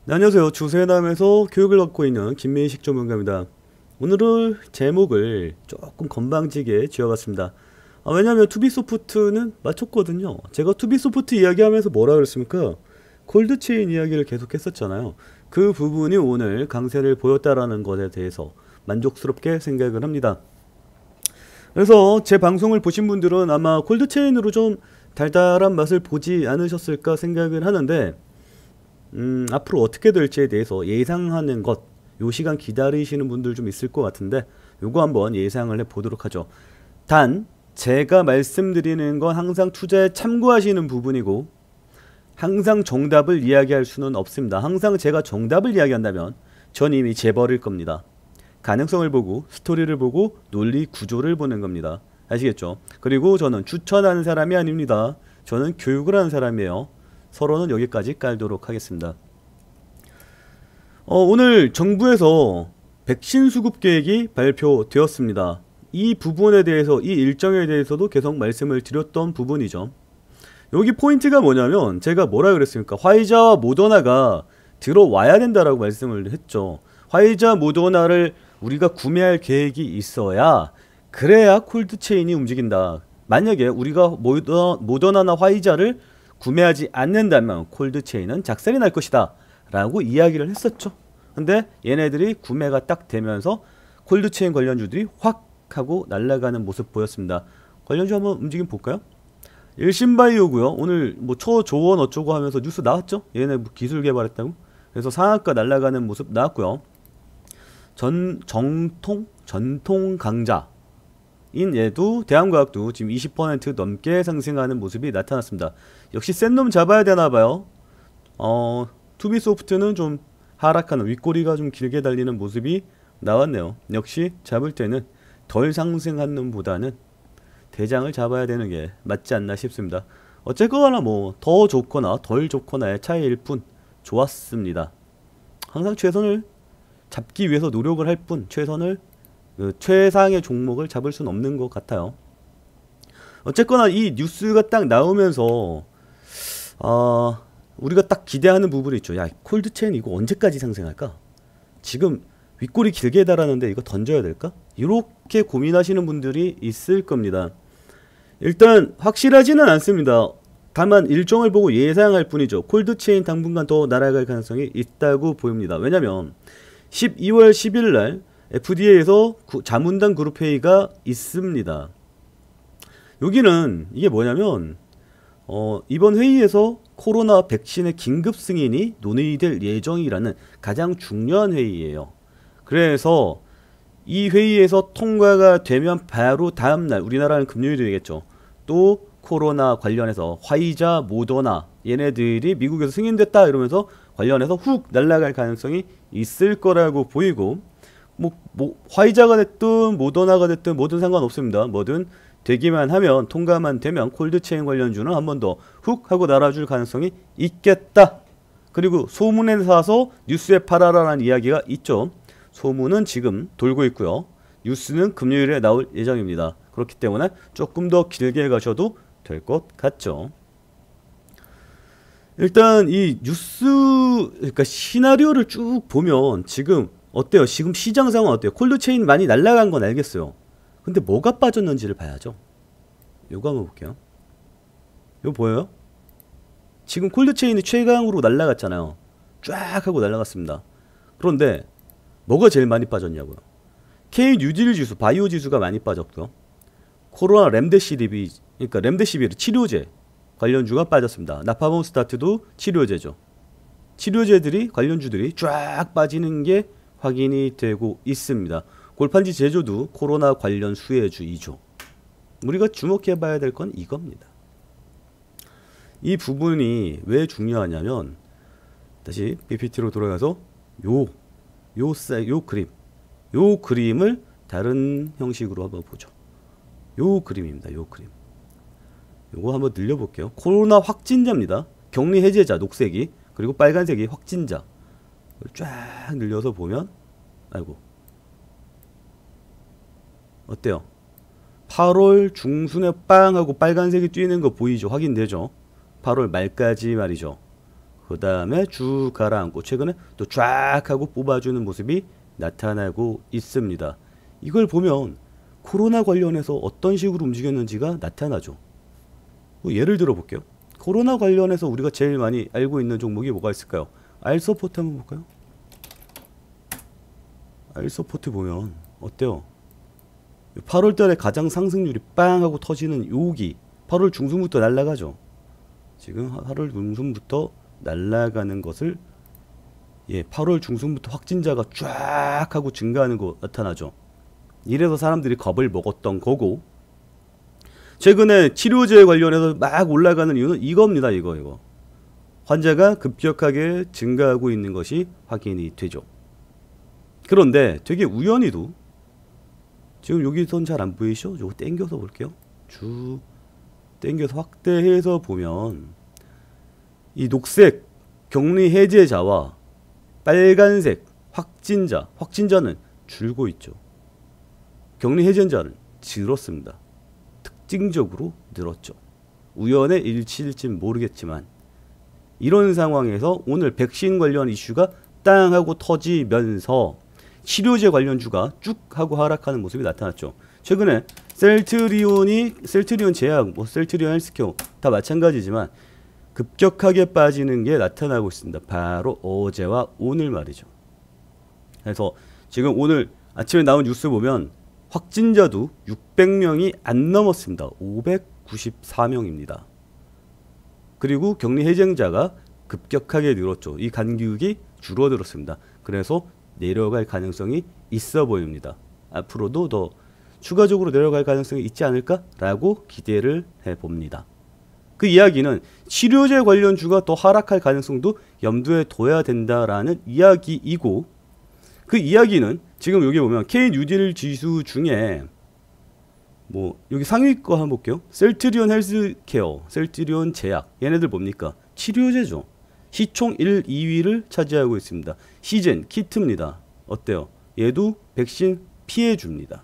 네, 안녕하세요. 주세남에서 교육을 받고 있는 김민식 전문가입니다. 오늘은 제목을 조금 건방지게 지어봤습니다. 왜냐면 투비소프트는 맞췄거든요. 제가 투비소프트 이야기하면서 뭐라 그랬습니까? 콜드체인 이야기를 계속 했었잖아요. 그 부분이 오늘 강세를 보였다라는 것에 대해서 만족스럽게 생각을 합니다. 그래서 제 방송을 보신 분들은 아마 콜드체인으로 좀 달달한 맛을 보지 않으셨을까 생각을 하는데, 앞으로 어떻게 될지에 대해서 예상하는 것, 요 시간 기다리시는 분들 좀 있을 것 같은데, 요거 한번 예상을 해보도록 하죠. 단, 제가 말씀드리는 건 항상 투자에 참고하시는 부분이고, 항상 정답을 이야기할 수는 없습니다. 항상 제가 정답을 이야기한다면, 전 이미 재벌일 겁니다. 가능성을 보고, 스토리를 보고, 논리 구조를 보는 겁니다. 아시겠죠? 그리고 저는 추천하는 사람이 아닙니다. 저는 교육을 하는 사람이에요. 서로는 여기까지 깔도록 하겠습니다. 오늘 정부에서 백신 수급 계획이 발표되었습니다. 이 부분에 대해서, 이 일정에 대해서도 계속 말씀을 드렸던 부분이죠. 여기 포인트가 뭐냐면, 제가 뭐라 그랬습니까? 화이자와 모더나가 들어와야 된다라고 말씀을 했죠. 화이자, 모더나를 우리가 구매할 계획이 있어야, 그래야 콜드체인이 움직인다. 만약에 우리가 모더나나 화이자를 구매하지 않는다면 콜드체인은 작살이 날 것이다 라고 이야기를 했었죠. 근데 얘네들이 구매가 딱 되면서 콜드체인 관련주들이 확 하고 날아가는 모습 보였습니다. 관련주 한번 움직임 볼까요? 일신바이오고요. 오늘 뭐 초조원 어쩌고 하면서 뉴스 나왔죠. 얘네 뭐 기술 개발했다고. 그래서 상한가 날아가는 모습 나왔고요. 전통 강자 인 얘도 대한과학도 지금 20% 넘게 상승하는 모습이 나타났습니다. 역시 센 놈 잡아야 되나봐요. 투비소프트는 좀 하락하는, 윗꼬리가 좀 길게 달리는 모습이 나왔네요. 역시 잡을 때는 덜 상승한 놈보다는 대장을 잡아야 되는 게 맞지 않나 싶습니다. 어쨌거나 뭐 더 좋거나 덜 좋거나의 차이일 뿐 좋았습니다. 항상 최선을 잡기 위해서 노력을 할 뿐 최선을 최상의 종목을 잡을 수는 없는 것 같아요. 어쨌거나 이 뉴스가 딱 나오면서 우리가 딱 기대하는 부분이 있죠. 야, 콜드체인 이거 언제까지 상승할까? 지금 윗골이 길게 달았는데 이거 던져야 될까? 이렇게 고민하시는 분들이 있을 겁니다. 일단 확실하지는 않습니다. 다만 일정을 보고 예상할 뿐이죠. 콜드체인 당분간 더 날아갈 가능성이 있다고 보입니다. 왜냐면 12월 10일 날 FDA에서 자문단 그룹 회의가 있습니다. 여기는 이게 뭐냐면 이번 회의에서 코로나 백신의 긴급 승인이 논의될 예정이라는 가장 중요한 회의예요. 그래서 이 회의에서 통과가 되면 바로 다음날, 우리나라는 금요일이 되겠죠. 또 코로나 관련해서 화이자, 모더나 얘네들이 미국에서 승인됐다 이러면서 관련해서 훅 날아갈 가능성이 있을 거라고 보이고, 화이자가 됐든 모더나가 됐든 뭐든 상관없습니다. 뭐든 되기만 하면, 통과만 되면 콜드체인 관련주는 한 번 더 훅 하고 날아줄 가능성이 있겠다. 그리고 소문에 사서 뉴스에 팔아라라는 이야기가 있죠. 소문은 지금 돌고 있고요. 뉴스는 금요일에 나올 예정입니다. 그렇기 때문에 조금 더 길게 가셔도 될 것 같죠. 일단 이 뉴스, 그러니까 시나리오를 쭉 보면 지금 어때요? 지금 시장 상황 어때요? 콜드체인 많이 날아간 건 알겠어요. 근데 뭐가 빠졌는지를 봐야죠. 요거 한번 볼게요. 이거 보여요? 지금 콜드체인이 최강으로 날아갔잖아요. 쫙 하고 날아갔습니다. 그런데 뭐가 제일 많이 빠졌냐고요? K-뉴딜 지수, 바이오 지수가 많이 빠졌고요. 코로나 렘데시비르, 그러니까 렘데시비르 치료제 관련주가 빠졌습니다. 나파몬 스타트도 치료제죠. 치료제들이, 관련주들이 쫙 빠지는 게 확인이 되고 있습니다. 골판지 제조도 코로나 관련 수혜주이죠. 우리가 주목해봐야 될 건 이겁니다. 이 부분이 왜 중요하냐면, 다시 PPT로 돌아가서 요 그림을 다른 형식으로 한번 보죠. 요 그림입니다. 요 그림. 요거 한번 늘려볼게요. 코로나 확진자입니다. 격리 해제자 녹색이, 그리고 빨간색이 확진자. 쫙 늘려서 보면, 아이고, 어때요? 8월 중순에 빵 하고 빨간색이 뛰는 거 보이죠? 확인되죠? 8월 말까지 말이죠. 그 다음에 쭉 가라앉고 최근에 또 쫙 하고 뽑아주는 모습이 나타나고 있습니다. 이걸 보면 코로나 관련해서 어떤 식으로 움직였는지가 나타나죠. 뭐 예를 들어 볼게요. 코로나 관련해서 우리가 제일 많이 알고 있는 종목이 뭐가 있을까요? 알서포트 한번 볼까요? 알서포트 보면 어때요? 8월달에 가장 상승률이 빵 하고 터지는 요기 8월 중순부터 날아가죠. 지금 8월 중순부터 날아가는 것을 8월 중순부터 확진자가 쫙 하고 증가하는 거 나타나죠. 이래서 사람들이 겁을 먹었던 거고, 최근에 치료제 관련해서 막 올라가는 이유는 이겁니다. 이거 환자가 급격하게 증가하고 있는 것이 확인이 되죠. 그런데 되게 우연히도 지금 여기선 잘 안 보이시죠? 요거 땡겨서 볼게요. 쭉 땡겨서 확대해서 보면 이 녹색 격리 해제자와 빨간색 확진자는 줄고 있죠. 격리 해제자는 줄었습니다. 특징적으로 늘었죠. 우연의 일치일진 모르겠지만 이런 상황에서 오늘 백신 관련 이슈가 땅 하고 터지면서 치료제 관련주가 쭉 하고 하락하는 모습이 나타났죠. 최근에 셀트리온 제약, 셀트리온 헬스케어 다 마찬가지지만 급격하게 빠지는 게 나타나고 있습니다. 바로 어제와 오늘 말이죠. 그래서 지금 오늘 아침에 나온 뉴스 보면 확진자도 600명이 안 넘었습니다. 594명입니다. 그리고 격리 해제자가 급격하게 늘었죠. 이 간격이 줄어들었습니다. 그래서 내려갈 가능성이 있어 보입니다. 앞으로도 더 추가적으로 내려갈 가능성이 있지 않을까라고 기대를 해봅니다. 그 이야기는 치료제 관련주가 더 하락할 가능성도 염두에 둬야 된다라는 이야기이고, 그 이야기는 지금 여기 보면 K뉴딜 지수 중에 여기 상위 거 한번 볼게요. 셀트리온 헬스케어, 셀트리온 제약, 얘네들 뭡니까? 치료제죠. 시총 1, 2위를 차지하고 있습니다. 시젠, 키트입니다. 어때요? 얘도 백신 피해줍니다.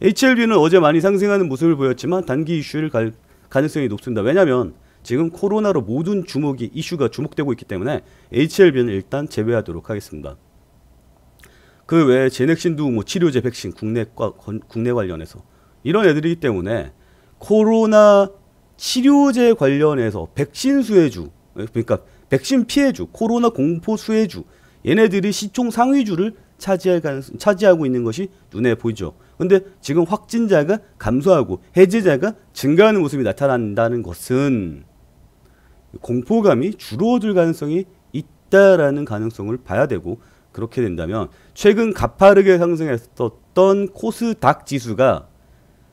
HLB는 어제 많이 상승하는 모습을 보였지만 단기 이슈를 갈 가능성이 높습니다. 왜냐하면 지금 코로나로 모든 이슈가 주목되고 있기 때문에 HLB는 일단 제외하도록 하겠습니다. 그 외에 제넥신도 치료제 백신 국내 관련해서 이런 애들이기 때문에 코로나 치료제 관련해서 백신 수혜주, 그러니까 백신 피해주, 코로나 공포 수혜주, 얘네들이 시총 상위주를 차지하고 있는 것이 눈에 보이죠. 근데 지금 확진자가 감소하고 해제자가 증가하는 모습이 나타난다는 것은 공포감이 줄어들 가능성이 있다라는 가능성을 봐야 되고, 그렇게 된다면 최근 가파르게 상승했었던 코스닥 지수가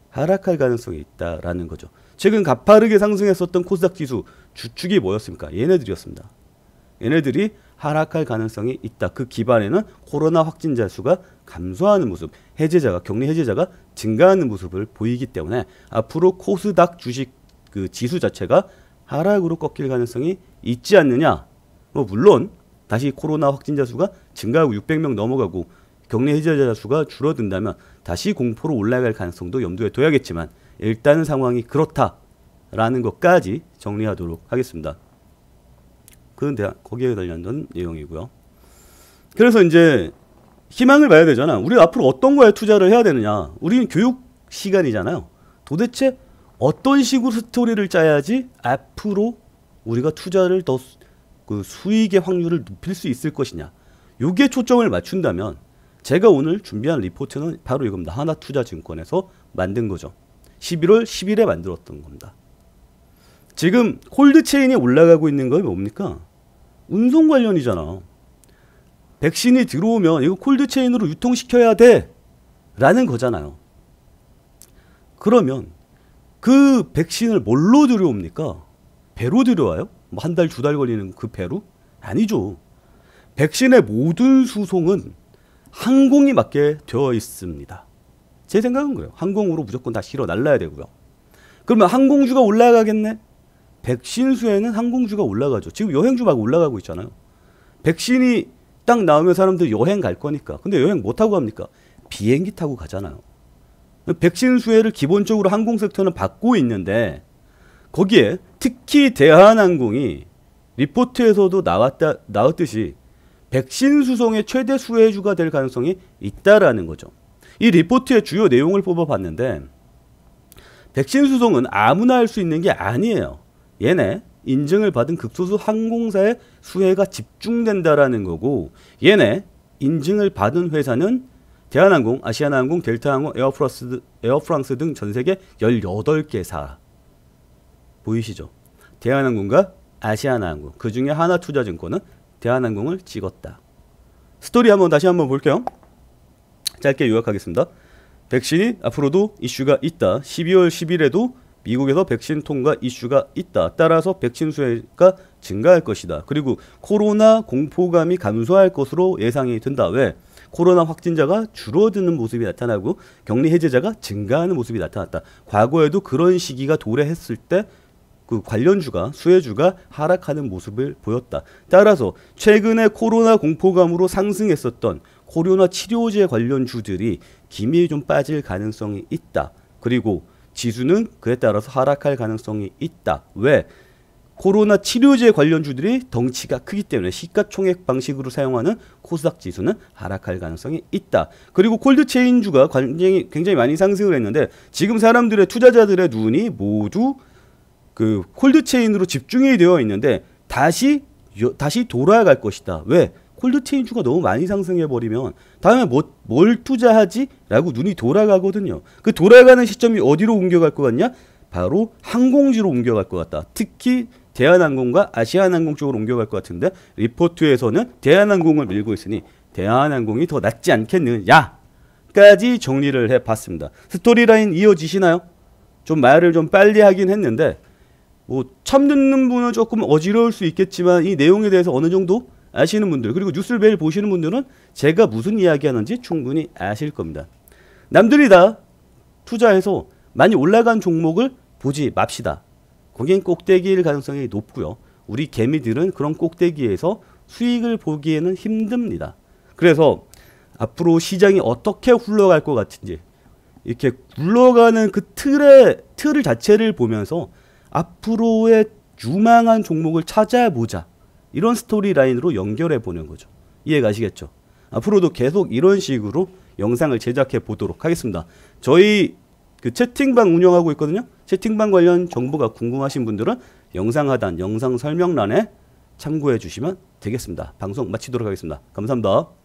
하락할 가능성이 있다라는 거죠. 최근 가파르게 상승했었던 코스닥 지수 주축이 뭐였습니까? 얘네들이었습니다. 얘네들이 하락할 가능성이 있다. 그 기반에는 코로나 확진자 수가 감소하는 모습, 격리 해제자가 증가하는 모습을 보이기 때문에 앞으로 코스닥 주식 그 지수 자체가 하락으로 꺾일 가능성이 있지 않느냐. 물론 다시 코로나 확진자 수가 증가하고 600명 넘어가고 격리 해제자 수가 줄어든다면 다시 공포로 올라갈 가능성도 염두에 둬야겠지만 일단은 상황이 그렇다라는 것까지 정리하도록 하겠습니다. 그건 거기에 관련된 내용이고요. 그래서 이제 희망을 봐야 되잖아. 우리 앞으로 어떤 거에 투자를 해야 되느냐. 우리는 교육 시간이잖아요. 도대체 어떤 식으로 스토리를 짜야지 앞으로 우리가 투자를 더 그 수익의 확률을 높일 수 있을 것이냐. 요게 초점을 맞춘다면 제가 오늘 준비한 리포트는 바로 이겁니다. 하나투자증권에서 만든 거죠. 11월 10일에 만들었던 겁니다. 지금 콜드체인이 올라가고 있는 건 뭡니까? 운송 관련이잖아. 백신이 들어오면 이거 콜드체인으로 유통시켜야 돼 라는 거잖아요. 그러면 그 백신을 뭘로 들여옵니까? 배로 들여와요? 한 달, 두 달 걸리는 그 배로? 아니죠. 백신의 모든 수송은 항공이 맡게 되어 있습니다. 제 생각은 그래요. 항공으로 무조건 다 실어 날라야 되고요. 그러면 항공주가 올라가겠네? 백신 수에는 항공주가 올라가죠. 지금 여행주 막 올라가고 있잖아요. 백신이 딱 나오면 사람들 여행 갈 거니까. 근데 여행 못 타고 갑니까? 비행기 타고 가잖아요. 백신 수혜를 기본적으로 항공 섹터는 받고 있는데 거기에 특히 대한항공이 리포트에서도 나왔듯이 백신 수송의 최대 수혜주가 될 가능성이 있다라는 거죠. 이 리포트의 주요 내용을 뽑아봤는데 백신 수송은 아무나 할 수 있는 게 아니에요. 얘네 인증을 받은 극소수 항공사의 수혜가 집중된다라는 거고, 얘네 인증을 받은 회사는 대한항공, 아시아나항공, 델타항공, 에어프랑스 등 전세계 18개사 보이시죠? 대한항공과 아시아나항공, 그 중에 하나투자증권은 대한항공을 찍었다. 스토리 다시 한번 볼게요. 짧게 요약하겠습니다. 백신이 앞으로도 이슈가 있다. 12월 10일에도 미국에서 백신 통과 이슈가 있다. 따라서 백신 수혜가 증가할 것이다. 그리고 코로나 공포감이 감소할 것으로 예상이 된다. 왜? 코로나 확진자가 줄어드는 모습이 나타나고 격리 해제자가 증가하는 모습이 나타났다. 과거에도 그런 시기가 도래했을 때 그 관련주가, 수혜주가 하락하는 모습을 보였다. 따라서 최근에 코로나 공포감으로 상승했었던 코로나 치료제 관련주들이 기미에 좀 빠질 가능성이 있다. 그리고 지수는 그에 따라서 하락할 가능성이 있다. 왜? 코로나 치료제 관련주들이 덩치가 크기 때문에 시가총액 방식으로 사용하는 코스닥 지수는 하락할 가능성이 있다. 그리고 콜드체인주가 굉장히 많이 상승을 했는데 지금 사람들의, 투자자들의 눈이 모두 그 콜드체인으로 집중이 되어 있는데 다시 돌아갈 것이다. 왜? 콜드체인주가 너무 많이 상승해버리면 다음에 뭘 투자하지? 라고 눈이 돌아가거든요. 그 돌아가는 시점이 어디로 옮겨갈 것 같냐? 바로 항공주로 옮겨갈 것 같다. 특히 대한항공과 아시아나항공 쪽으로 옮겨갈 것 같은데 리포트에서는 대한항공을 밀고 있으니 대한항공이 더 낫지 않겠느냐까지 정리를 해봤습니다. 스토리라인 이어지시나요? 좀 말을 좀 빨리 하긴 했는데 처음 듣는 분은 조금 어지러울 수 있겠지만 이 내용에 대해서 어느 정도 아시는 분들, 그리고 뉴스를 매일 보시는 분들은 제가 무슨 이야기 하는지 충분히 아실 겁니다. 남들이 다 투자해서 많이 올라간 종목을 보지 맙시다. 거긴 꼭대기일 가능성이 높고요. 우리 개미들은 그런 꼭대기에서 수익을 보기에는 힘듭니다. 그래서 앞으로 시장이 어떻게 흘러갈 것 같은지 이렇게 굴러가는 그 틀을 자체를 보면서 앞으로의 유망한 종목을 찾아보자. 이런 스토리라인으로 연결해 보는 거죠. 이해가시겠죠? 앞으로도 계속 이런 식으로 영상을 제작해 보도록 하겠습니다. 저희 그 채팅방 운영하고 있거든요. 채팅방 관련 정보가 궁금하신 분들은 영상 하단, 영상 설명란에 참고해 주시면 되겠습니다. 방송 마치도록 하겠습니다. 감사합니다.